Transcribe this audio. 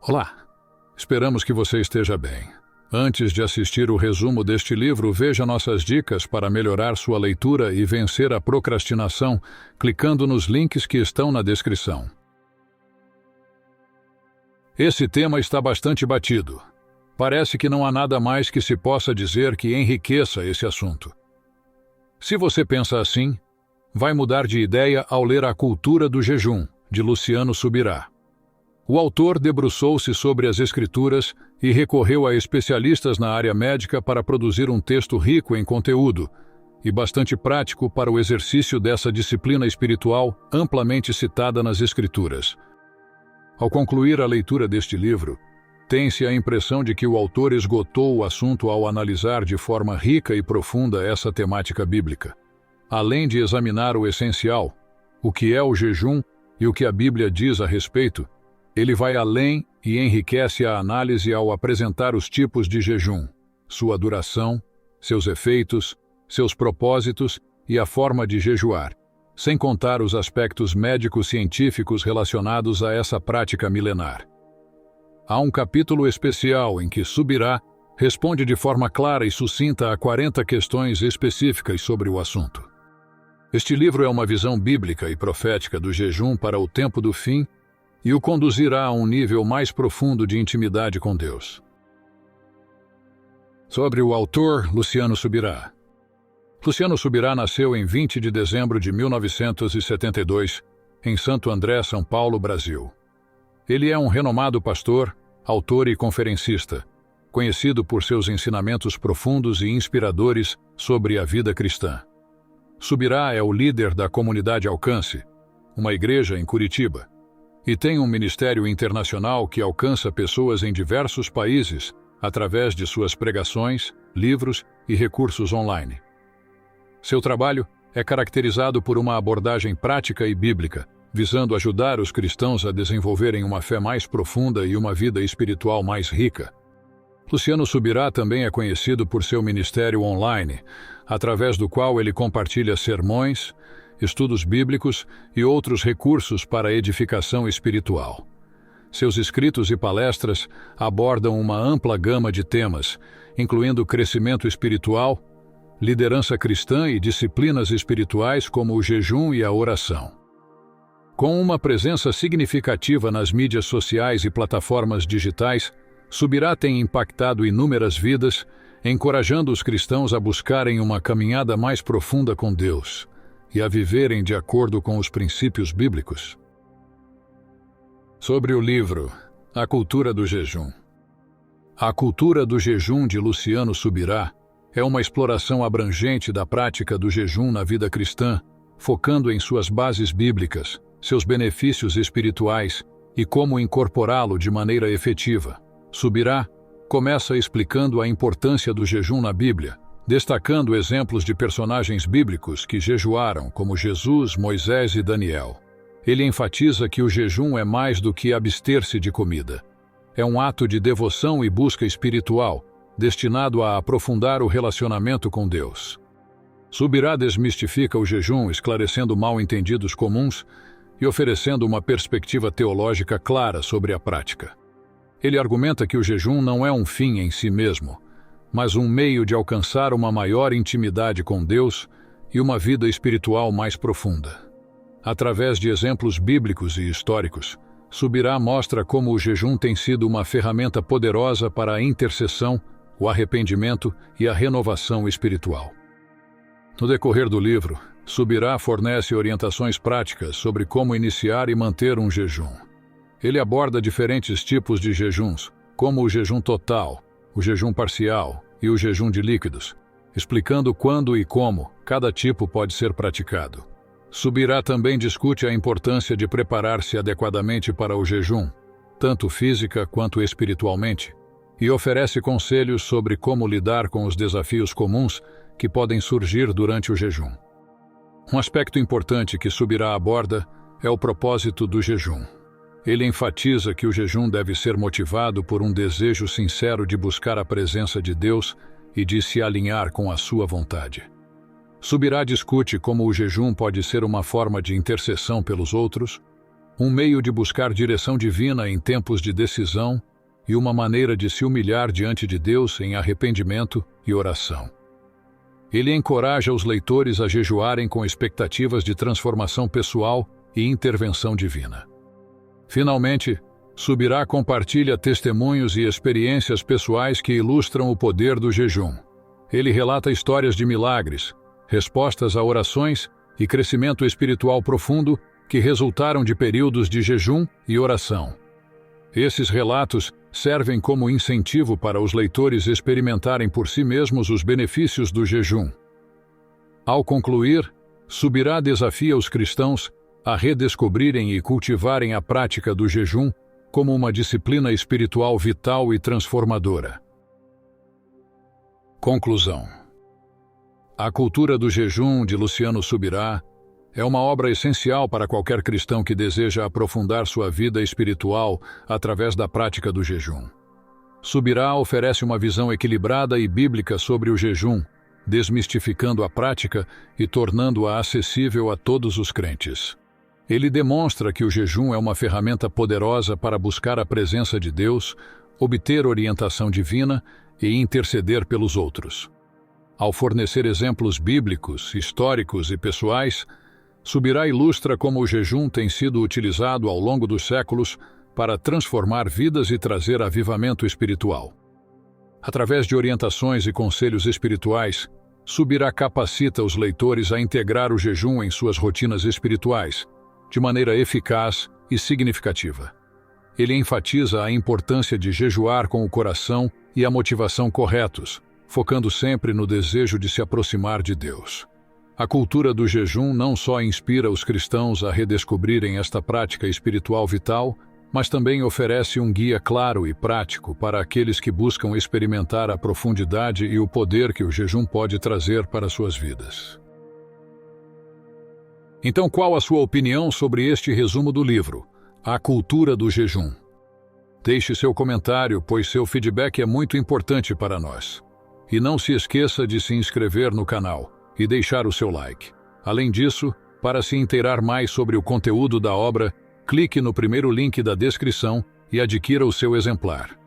Olá, esperamos que você esteja bem. Antes de assistir o resumo deste livro, veja nossas dicas para melhorar sua leitura e vencer a procrastinação, clicando nos links que estão na descrição. Esse tema está bastante batido. Parece que não há nada mais que se possa dizer que enriqueça esse assunto. Se você pensa assim, vai mudar de ideia ao ler A Cultura do Jejum, de Luciano Subirá. O autor debruçou-se sobre as Escrituras e recorreu a especialistas na área médica para produzir um texto rico em conteúdo e bastante prático para o exercício dessa disciplina espiritual amplamente citada nas Escrituras. Ao concluir a leitura deste livro, tem-se a impressão de que o autor esgotou o assunto ao analisar de forma rica e profunda essa temática bíblica. Além de examinar o essencial, o que é o jejum e o que a Bíblia diz a respeito, ele vai além e enriquece a análise ao apresentar os tipos de jejum, sua duração, seus efeitos, seus propósitos e a forma de jejuar, sem contar os aspectos médico-científicos relacionados a essa prática milenar. Há um capítulo especial em que Subirá responde de forma clara e sucinta a 40 questões específicas sobre o assunto. Este livro é uma visão bíblica e profética do jejum para o tempo do fim e o conduzirá a um nível mais profundo de intimidade com Deus. Sobre o autor, Luciano Subirá. Luciano Subirá nasceu em 20 de dezembro de 1972, em Santo André, São Paulo, Brasil. Ele é um renomado pastor, autor e conferencista, conhecido por seus ensinamentos profundos e inspiradores sobre a vida cristã. Subirá é o líder da Comunidade Alcance, uma igreja em Curitiba, e tem um ministério internacional que alcança pessoas em diversos países através de suas pregações, livros e recursos online. Seu trabalho é caracterizado por uma abordagem prática e bíblica, visando ajudar os cristãos a desenvolverem uma fé mais profunda e uma vida espiritual mais rica. Luciano Subirá também é conhecido por seu ministério online, através do qual ele compartilha sermões, estudos bíblicos e outros recursos para a edificação espiritual. Seus escritos e palestras abordam uma ampla gama de temas, incluindo crescimento espiritual, liderança cristã e disciplinas espirituais como o jejum e a oração. Com uma presença significativa nas mídias sociais e plataformas digitais, Subirá tem impactado inúmeras vidas, encorajando os cristãos a buscarem uma caminhada mais profunda com Deus e a viverem de acordo com os princípios bíblicos. Sobre o livro A Cultura do Jejum. A Cultura do Jejum, de Luciano Subirá, é uma exploração abrangente da prática do jejum na vida cristã, focando em suas bases bíblicas, seus benefícios espirituais e como incorporá-lo de maneira efetiva. Subirá começa explicando a importância do jejum na Bíblia, destacando exemplos de personagens bíblicos que jejuaram, como Jesus, Moisés e Daniel. Ele enfatiza que o jejum é mais do que abster-se de comida. É um ato de devoção e busca espiritual, destinado a aprofundar o relacionamento com Deus. Subirá desmistifica o jejum, esclarecendo mal-entendidos comuns e oferecendo uma perspectiva teológica clara sobre a prática. Ele argumenta que o jejum não é um fim em si mesmo, mas um meio de alcançar uma maior intimidade com Deus e uma vida espiritual mais profunda. Através de exemplos bíblicos e históricos, Subirá mostra como o jejum tem sido uma ferramenta poderosa para a intercessão, o arrependimento e a renovação espiritual. No decorrer do livro, Subirá fornece orientações práticas sobre como iniciar e manter um jejum. Ele aborda diferentes tipos de jejuns, como o jejum total, o jejum parcial e o jejum de líquidos, explicando quando e como cada tipo pode ser praticado. Subirá também discute a importância de preparar-se adequadamente para o jejum, tanto física quanto espiritualmente, e oferece conselhos sobre como lidar com os desafios comuns que podem surgir durante o jejum. Um aspecto importante que Subirá aborda é o propósito do jejum. Ele enfatiza que o jejum deve ser motivado por um desejo sincero de buscar a presença de Deus e de se alinhar com a sua vontade. Subirá discute como o jejum pode ser uma forma de intercessão pelos outros, um meio de buscar direção divina em tempos de decisão e uma maneira de se humilhar diante de Deus em arrependimento e oração. Ele encoraja os leitores a jejuarem com expectativas de transformação pessoal e intervenção divina. Finalmente, Subirá compartilha testemunhos e experiências pessoais que ilustram o poder do jejum. Ele relata histórias de milagres, respostas a orações e crescimento espiritual profundo que resultaram de períodos de jejum e oração. Esses relatos servem como incentivo para os leitores experimentarem por si mesmos os benefícios do jejum. Ao concluir, Subirá desafia os cristãos a redescobrirem e cultivarem a prática do jejum como uma disciplina espiritual vital e transformadora. Conclusão. A Cultura do Jejum, de Luciano Subirá, é uma obra essencial para qualquer cristão que deseja aprofundar sua vida espiritual através da prática do jejum. Subirá oferece uma visão equilibrada e bíblica sobre o jejum, desmistificando a prática e tornando-a acessível a todos os crentes. Ele demonstra que o jejum é uma ferramenta poderosa para buscar a presença de Deus, obter orientação divina e interceder pelos outros. Ao fornecer exemplos bíblicos, históricos e pessoais, Subirá ilustra como o jejum tem sido utilizado ao longo dos séculos para transformar vidas e trazer avivamento espiritual. Através de orientações e conselhos espirituais, Subirá capacita os leitores a integrar o jejum em suas rotinas espirituais, de maneira eficaz e significativa. Ele enfatiza a importância de jejuar com o coração e a motivação corretos, focando sempre no desejo de se aproximar de Deus. A cultura do jejum não só inspira os cristãos a redescobrirem esta prática espiritual vital, mas também oferece um guia claro e prático para aqueles que buscam experimentar a profundidade e o poder que o jejum pode trazer para suas vidas. Então, qual a sua opinião sobre este resumo do livro, A Cultura do Jejum? Deixe seu comentário, pois seu feedback é muito importante para nós. E não se esqueça de se inscrever no canal e deixar o seu like. Além disso, para se inteirar mais sobre o conteúdo da obra, clique no primeiro link da descrição e adquira o seu exemplar.